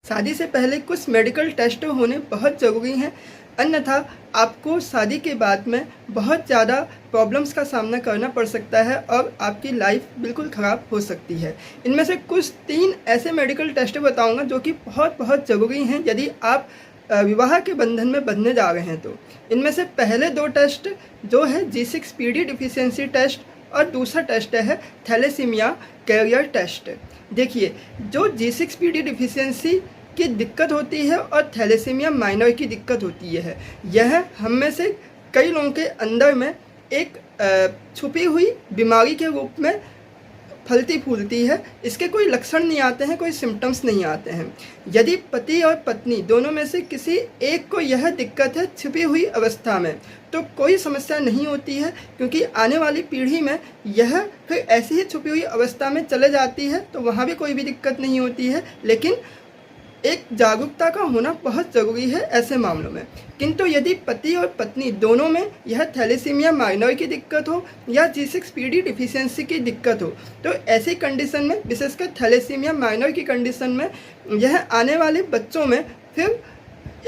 शादी से पहले कुछ मेडिकल टेस्ट होने बहुत ज़रूरी हैं, अन्यथा आपको शादी के बाद में बहुत ज़्यादा प्रॉब्लम्स का सामना करना पड़ सकता है और आपकी लाइफ बिल्कुल ख़राब हो सकती है। इनमें से कुछ 3 ऐसे मेडिकल टेस्ट बताऊंगा जो कि बहुत बहुत ज़रूरी हैं यदि आप विवाह के बंधन में बंधने जा रहे हैं तो। इनमें से पहले 2 टेस्ट जो है G6PD डिफिशियंसी टेस्ट और दूसरा टेस्ट है थैलेसीमिया कैरियर टेस्ट। देखिए, जो G6PD डिफिशियंसी की दिक्कत होती है और थैलेसीमिया माइनर की दिक्कत होती है, यह हम में से कई लोगों के अंदर में एक छुपी हुई बीमारी के रूप में फलती फूलती है। इसके कोई लक्षण नहीं आते हैं, कोई सिम्टम्स नहीं आते हैं। यदि पति और पत्नी दोनों में से किसी एक को यह दिक्कत है छिपी हुई अवस्था में, तो कोई समस्या नहीं होती है, क्योंकि आने वाली पीढ़ी में यह फिर ऐसी ही छुपी हुई अवस्था में चले जाती है, तो वहाँ भी कोई भी दिक्कत नहीं होती है। लेकिन एक जागरूकता का होना बहुत ज़रूरी है ऐसे मामलों में। किंतु यदि पति और पत्नी दोनों में यह थैलेसीमिया माइनर की दिक्कत हो या G6PD डिफिशियंसी की दिक्कत हो, तो ऐसी कंडीशन में, विशेषकर थैलेसीमिया माइनर की कंडीशन में, यह आने वाले बच्चों में फिर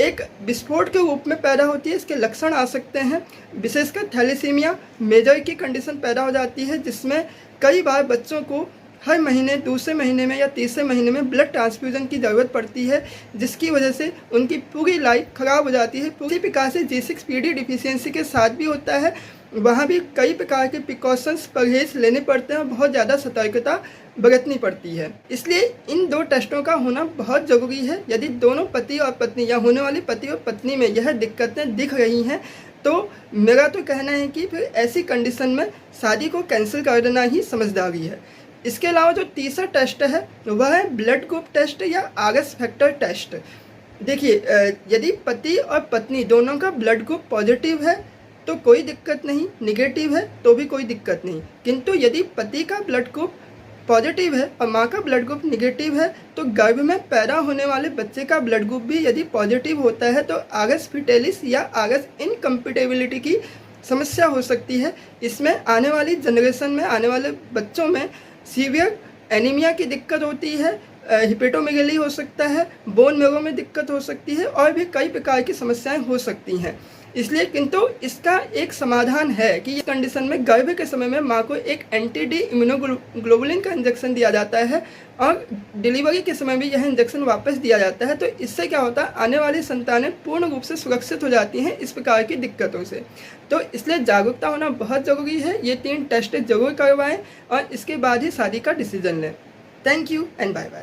एक विस्फोट के रूप में पैदा होती है। इसके लक्षण आ सकते हैं। विशेषकर थैलेसीमिया मेजर की कंडीशन पैदा हो जाती है, जिसमें कई बार बच्चों को हर महीने, दूसरे महीने में या तीसरे महीने में ब्लड ट्रांसफ्यूज़न की ज़रूरत पड़ती है, जिसकी वजह से उनकी पूरी लाइफ ख़राब हो जाती है। पूरी प्रकार से G6PD डिफिशियंसी के साथ भी होता है। वहाँ भी कई प्रकार के प्रिकॉशंस, परहेज लेने पड़ते हैं और बहुत ज़्यादा सतर्कता बरतनी पड़ती है। इसलिए इन 2 टेस्टों का होना बहुत ज़रूरी है। यदि दोनों पति और पत्नी या होने वाली पति और पत्नी में यह दिक्कतें दिख रही हैं, तो मेरा तो कहना है कि फिर ऐसी कंडीशन में शादी को कैंसिल कर देना ही समझदारी है। इसके अलावा जो तीसरा टेस्ट है वह है ब्लड ग्रुप टेस्ट या RS फैक्टर टेस्ट। देखिए, यदि पति और पत्नी दोनों का ब्लड ग्रुप पॉजिटिव है तो कोई दिक्कत नहीं, निगेटिव है तो भी कोई दिक्कत नहीं। किंतु यदि पति का ब्लड ग्रुप पॉजिटिव है और माँ का ब्लड ग्रुप निगेटिव है, तो गर्भ में पैदा होने वाले बच्चे का ब्लड ग्रुप भी यदि पॉजिटिव होता है तो RS फीटेलिस या RS इनकम्पेटिबिलिटी की समस्या हो सकती है। इसमें आने वाली जनरेशन में, आने वाले बच्चों में सीवियर एनीमिया की दिक्कत होती है, हिपेटोमेगेली हो सकता है, बोन मैरो में दिक्कत हो सकती है और भी कई प्रकार की समस्याएं हो सकती हैं। इसलिए किंतु इसका एक समाधान है कि इस कंडीशन में गर्भ के समय में माँ को एक एंटी-डी इम्यूनोग्लोबुलिन का इंजेक्शन दिया जाता है और डिलीवरी के समय भी यह इंजेक्शन वापस दिया जाता है। तो इससे क्या होता है, आने वाली संतानें पूर्ण रूप से सुरक्षित हो जाती हैं इस प्रकार की दिक्कतों से। तो इसलिए जागरूकता होना बहुत ज़रूरी है। ये 3 टेस्ट जरूर करवाएं और इसके बाद ही शादी का डिसीजन लें। Thank you and bye bye.